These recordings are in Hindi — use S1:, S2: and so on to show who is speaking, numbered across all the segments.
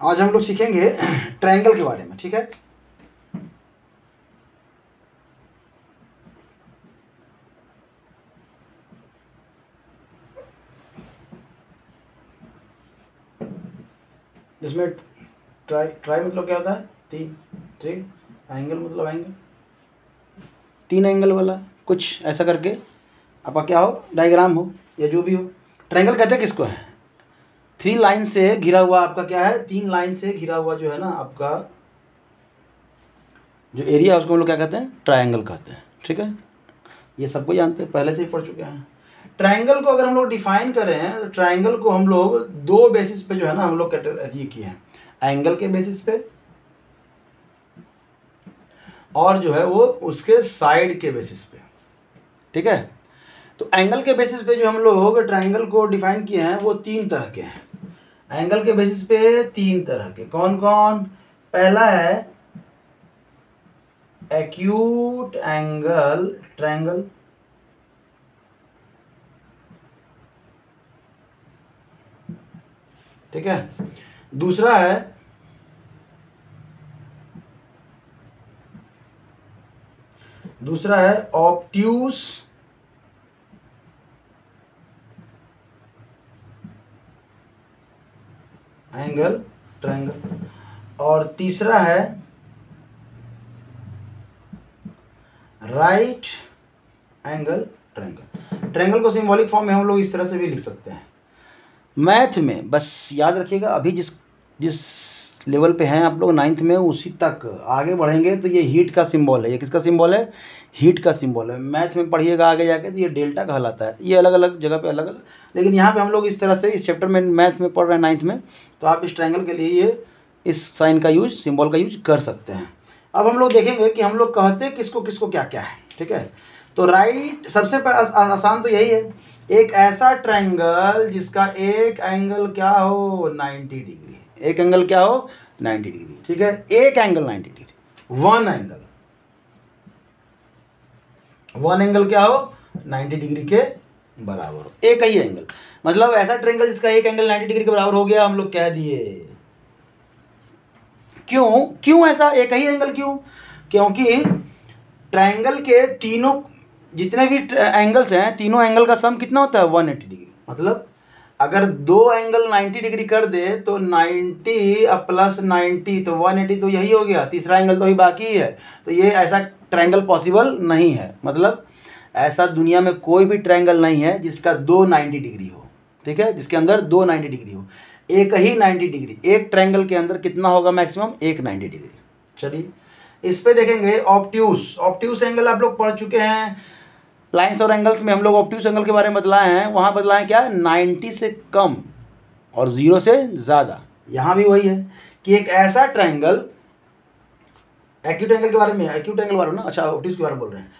S1: आज हम लोग सीखेंगे ट्रायंगल के बारे में, ठीक है। जिसमें ट्राई मतलब क्या होता है? तीन। ट्री एंगल मतलब एंगल, तीन एंगल वाला कुछ ऐसा करके आपका क्या हो, डायग्राम हो या जो भी हो। ट्रायंगल कहते हैं किसको है? थ्री लाइन से घिरा हुआ आपका क्या है, तीन लाइन से घिरा हुआ जो है ना आपका जो एरिया है उसको हम लोग क्या कहते हैं? ट्रायंगल कहते हैं, ठीक है। ये सबको जानते हैं, पहले से ही पढ़ चुके हैं। ट्रायंगल को अगर हम लोग डिफाइन करें तो ट्रायंगल को हम लोग दो बेसिस पे जो है ना हम लोग ये किए हैं, एंगल के बेसिस पे और जो है वो उसके साइड के बेसिस पे, ठीक है। तो एंगल के बेसिस पे जो हम लोग ट्रायंगल को डिफाइन किए हैं वो तीन तरह के हैं। एंगल के बेसिस पे तीन तरह के, कौन कौन? पहला है एक्यूट एंगल ट्रायंगल, ठीक है। दूसरा है ऑब्ट्यूस एंगल ट्रायंगल, और तीसरा है राइट एंगल ट्रायंगल। ट्रायंगल को सिंबॉलिक फॉर्म में हम लोग इस तरह से भी लिख सकते हैं। मैथ में बस याद रखिएगा, अभी जिस जिस लेवल पे हैं आप लोग नाइन्थ में, उसी तक आगे बढ़ेंगे तो ये हीट का सिंबल है। ये किसका सिंबल है? हीट का सिंबल है। मैथ में पढ़िएगा आगे जाके तो ये डेल्टा कहलाता है। ये अलग अलग जगह पे अलग अलग, लेकिन यहाँ पे हम लोग इस तरह से इस चैप्टर में मैथ में पढ़ रहे हैं नाइन्थ में, तो आप इस ट्रायंगल के लिए ये इस साइन का यूज, सिंबल का यूज कर सकते हैं। अब हम लोग देखेंगे कि हम लोग कहते किसको किसको क्या क्या है, ठीक है। तो राइट सबसे आसान तो यही है, एक ऐसा ट्रायंगल जिसका एक एंगल क्या हो 90 डिग्री, एक एंगल क्या हो 90 डिग्री, ठीक है। एक एंगल 90 डिग्री, वन एंगल क्या हो 90 डिग्री के बराबर हो, एक ही एंगल। मतलब ऐसा ट्रायंगल जिसका एक एंगल 90 डिग्री के बराबर हो गया, हम लोग कह दिए। क्यों ऐसा एक ही एंगल क्यों? क्योंकि ट्रायंगल के तीनों जितने भी एंगल्स हैं, तीनों एंगल का सम कितना होता है 180 डिग्री। मतलब अगर दो एंगल 90 डिग्री कर दे तो 90 प्लस 90 तो 180, तो यही हो गया, तीसरा एंगल तो ही बाकी है। तो ये ऐसा ट्रायंगल पॉसिबल नहीं है। मतलब ऐसा दुनिया में कोई भी ट्रायंगल नहीं है जिसका दो 90 डिग्री हो, ठीक है, जिसके अंदर दो 90 डिग्री हो। एक ही 90 डिग्री, एक ट्रायंगल के अंदर कितना होगा मैक्सिमम? एक 90 डिग्री। चलिए इस पे देखेंगे ऑब्ट्यूस एंगल आप लोग पढ़ चुके हैं। लाइंस और एंगल्स में हम लोग ऑब्ट्यूस एंगल के बारे में बतलाए हैं। वहाँ बतलाएं क्या? 90 से कम और 0 से ज़्यादा। यहाँ भी वही है कि एक ऐसा ट्रायंगल, एक्यूट एंगल के बारे में, एक्यूट एंगल बारे में ना, अच्छा ऑब्ट्यूस के बारे में बोल रहे हैं।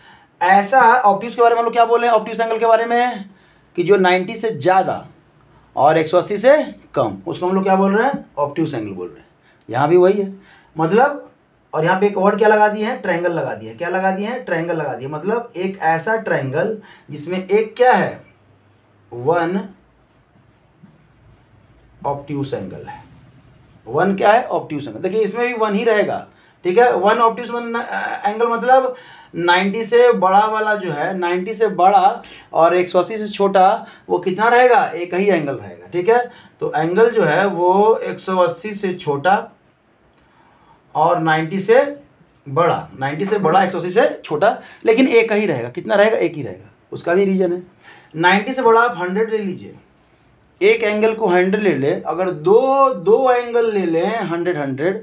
S1: ऐसा ऑब्ट्यूस के बारे में हम लोग क्या बोल रहे हैं? ऑब्ट्यूस एंगल के बारे में कि जो 90 से ज़्यादा और 180 से कम, उसको हम लोग क्या बोल रहे हैं? ऑब्ट्यूस एंगल बोल रहे हैं। यहाँ भी वही है। मतलब और यहाँ पे एक वर्ड क्या लगा दिए हैं? ट्रायंगल लगा दिए हैं। क्या लगा दिए हैं? ट्रायंगल लगा दिए। मतलब एक ऐसा ट्रायंगल जिसमें एक क्या है? वन ऑब्ट्यूस एंगल है। वन क्या है? Obtuse angle. देखिए इसमें भी वन ही रहेगा, ठीक है। वन ऑब्ट्यूस एंगल मतलब 90 से बड़ा वाला जो है, 90 से बड़ा और 180 से छोटा, वो कितना रहेगा? एक ही एंगल रहेगा, ठीक है। तो एंगल जो है वो 180 से छोटा और 90 से बड़ा, 90 से बड़ा 180 से छोटा, लेकिन एक ही रहेगा। कितना रहेगा? एक ही रहेगा। उसका भी रीजन है। 90 से बड़ा आप 100 ले लीजिए, एक एंगल को 100 ले ले, अगर दो एंगल ले लें 100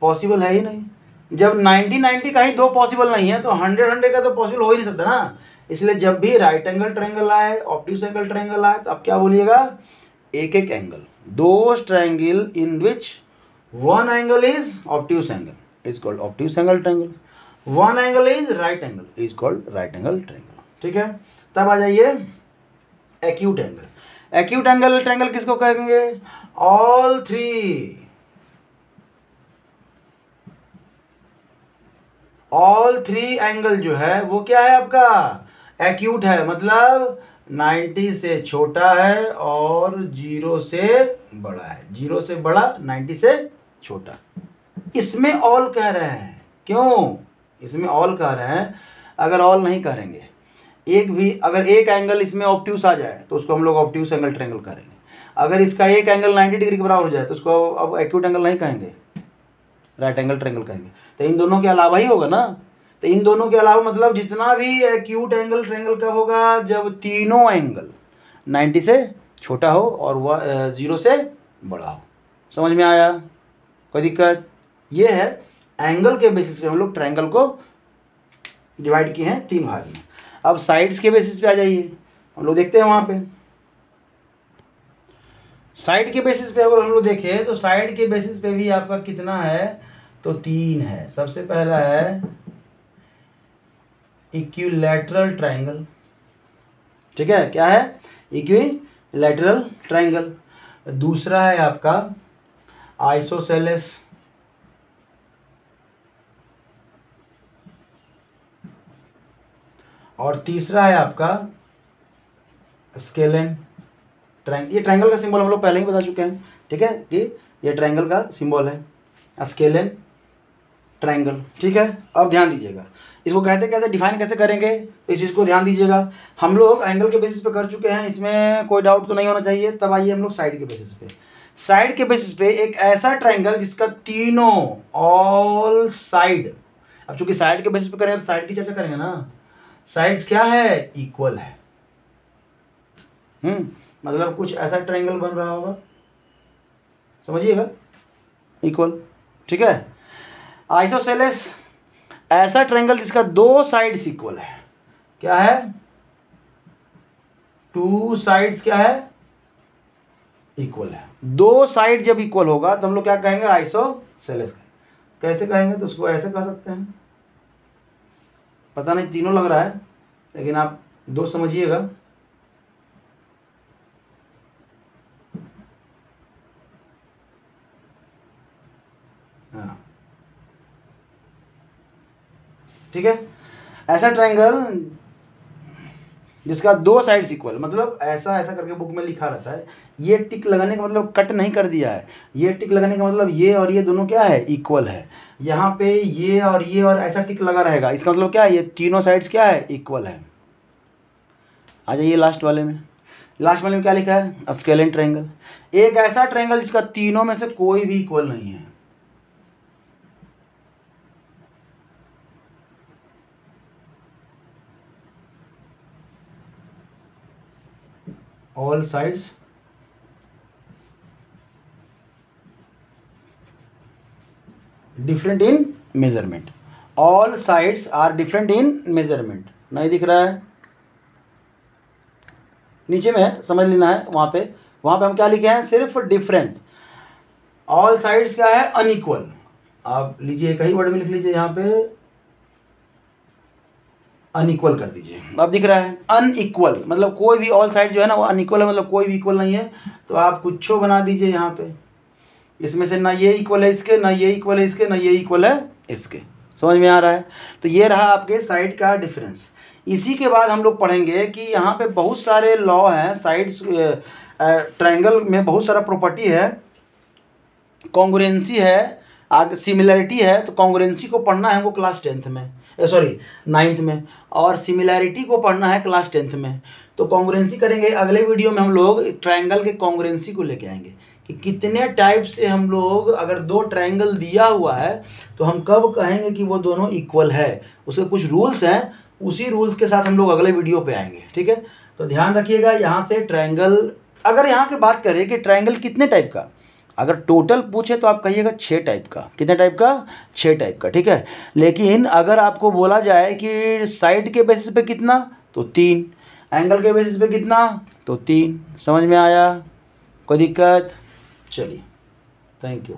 S1: पॉसिबल है ही नहीं। जब 90 का ही दो पॉसिबल नहीं है तो 100 का तो पॉसिबल हो ही नहीं सकता ना। इसलिए जब भी राइट एंगल ट्रायंगल आए, ऑब्ट्यूस एंगल ट्रायंगल आए, तो आप क्या बोलिएगा? एक एक angle. Those triangle in which one angle is obtuse angle is called obtuse angle triangle, one angle is right angle is called right angle triangle, ठीक है। तब आ जाइए acute angle. Acute angle triangle किसको कहेंगे? ऑल थ्री एंगल जो है वो क्या है आपका? एक्यूट है। मतलब 90 से छोटा है और 0 से बड़ा है। 0 से बड़ा, 90 से छोटा। इसमें ऑल कह रहे हैं, क्यों इसमें ऑल कह रहे हैं? अगर ऑल नहीं करेंगे, एक भी अगर एक एंगल इसमें ऑब्ट्यूस आ जाए तो उसको हम लोग ऑब्ट्यूस एंगल ट्रायंगल करेंगे। अगर इसका एक एंगल 90 डिग्री के बराबर हो जाए तो उसको अब एक्यूट एंगल नहीं कहेंगे, राइट एंगल ट्रायंगल कहेंगे। तो इन दोनों के अलावा ही होगा ना। तो इन दोनों के अलावा मतलब जितना भी एक्यूट एंगल ट्रायंगल कब होगा? जब तीनों एंगल 90 से छोटा हो और वह 0 से बड़ा हो। समझ में आया? कोई दिक्कत? ये है एंगल के बेसिस पे हम लोग ट्रायंगल को डिवाइड किए हैं 3 भाग में। अब साइड्स के बेसिस पे आ जाइए, हम लोग देखते हैं वहाँ पे। साइड के बेसिस पे अगर हम लोग देखें तो साइड के बेसिस पे भी आपका कितना है? तो 3 है। सबसे पहला है इक्विलैटरल ट्रायंगल, ठीक है? क्या है? Equilateral triangle. दूसरा है आपका आइसोसेलेस, और तीसरा है आपका स्केलेन ट्रायंगल। ये ट्रायंगल का सिंबल हम लोग पहले ही बता चुके हैं, ठीक है? कि ये ट्रायंगल का सिंबल है स्केलेन ट्रायंगल, ठीक है? अब ध्यान दीजिएगा, इसको कहते कैसे, डिफाइन कैसे करेंगे, इस चीज़ को ध्यान दीजिएगा। हम लोग एंगल के बेसिस पे कर चुके हैं, इसमें कोई डाउट तो नहीं होना चाहिए। तब आइए हम लोग साइड के बेसिस पे। साइड के बेसिस पे एक ऐसा ट्रायंगल जिसका तीनों ऑल साइड, अब चूंकि साइड के बेसिस पे करेंगे तो साइड की चर्चा करेंगे ना। साइड्स क्या है? इक्वल है। मतलब कुछ ऐसा ट्रायंगल बन रहा होगा, समझिएगा, इक्वल, ठीक है? आइसोसेलेस ऐसा ट्रायंगल जिसका 2 साइड्स इक्वल है। क्या है? 2 साइड्स क्या है? इक्वल है। 2 साइड जब इक्वल होगा तो हम लोग क्या कहेंगे? आइसोसेलेस। कैसे कहेंगे? तो उसको ऐसे कह सकते हैं, पता नहीं तीनों लग रहा है लेकिन आप 2 समझिएगा। हाँ, ठीक है? ऐसा ट्रायंगल जिसका 2 साइड्स इक्वल, मतलब ऐसा ऐसा करके बुक में लिखा रहता है। ये टिक लगाने का मतलब कट नहीं कर दिया है, ये टिक लगाने का मतलब ये और ये दोनों क्या है? इक्वल है। यहाँ पे ये और ऐसा टिक लगा रहेगा, इसका मतलब क्या है? ये तीनों साइड्स क्या है? इक्वल है। आ जाइए लास्ट वाले में। लास्ट वाले में क्या लिखा है? Scalene triangle. एक ऐसा ट्रायंगल जिसका तीनों में से कोई भी इक्वल नहीं है। All sides different in measurement. All sides are different in measurement. नहीं दिख रहा है? नीचे में है, समझ लेना है। वहाँ पे हम क्या लिखे हैं? सिर्फ डिफरेंस। ऑल साइड्स क्या है? अनइक्वल। आप लीजिए, एक ही वर्ड में लिख लीजिए, यहाँ पे अनइक्वल कर दीजिए। अब दिख रहा है अनइक्वल, मतलब कोई भी, ऑल साइड जो है ना वो अनइक्वल है, मतलब कोई भी इक्वल नहीं है। तो आप कुछ बना दीजिए यहाँ पे, इसमें से ना ये इक्वल है इसके, ना ये इक्वल है इसके, ना ये इक्वल है इसके। समझ में आ रहा है? तो ये रहा आपके साइड का डिफरेंस। इसी के बाद हम लोग पढ़ेंगे कि यहाँ पे बहुत सारे लॉ हैं साइड्स ट्रायंगल में, बहुत सारा प्रॉपर्टी है, कॉन्ग्रुएंसी है, आगे सिमिलैरिटी है। तो कॉन्ग्रुएंसी को पढ़ना है हमको क्लास 10th में, सॉरी 9th में, और सिमिलैरिटी को पढ़ना है क्लास 10th में। तो कॉन्ग्रुएंसी करेंगे अगले वीडियो में। हम लोग ट्रायंगल के कॉन्ग्रुएंसी को लेके आएंगे कि कितने टाइप से हम लोग, अगर 2 ट्रायंगल दिया हुआ है तो हम कब कहेंगे कि वो दोनों इक्वल है। उसके कुछ रूल्स हैं, उसी रूल्स के साथ हम लोग अगले वीडियो पे आएंगे, ठीक है? तो ध्यान रखिएगा। यहाँ से ट्रायंगल, अगर यहाँ की बात करें कि ट्रायंगल कितने टाइप का, अगर टोटल पूछे तो आप कहिएगा 6 टाइप का। कितने टाइप का? 6 टाइप का, ठीक है? लेकिन अगर आपको बोला जाए कि साइड के बेसिस पे कितना, तो 3, एंगल के बेसिस पे कितना, तो 3। समझ में आया? कोई दिक्कत? चलिए, थैंक यू।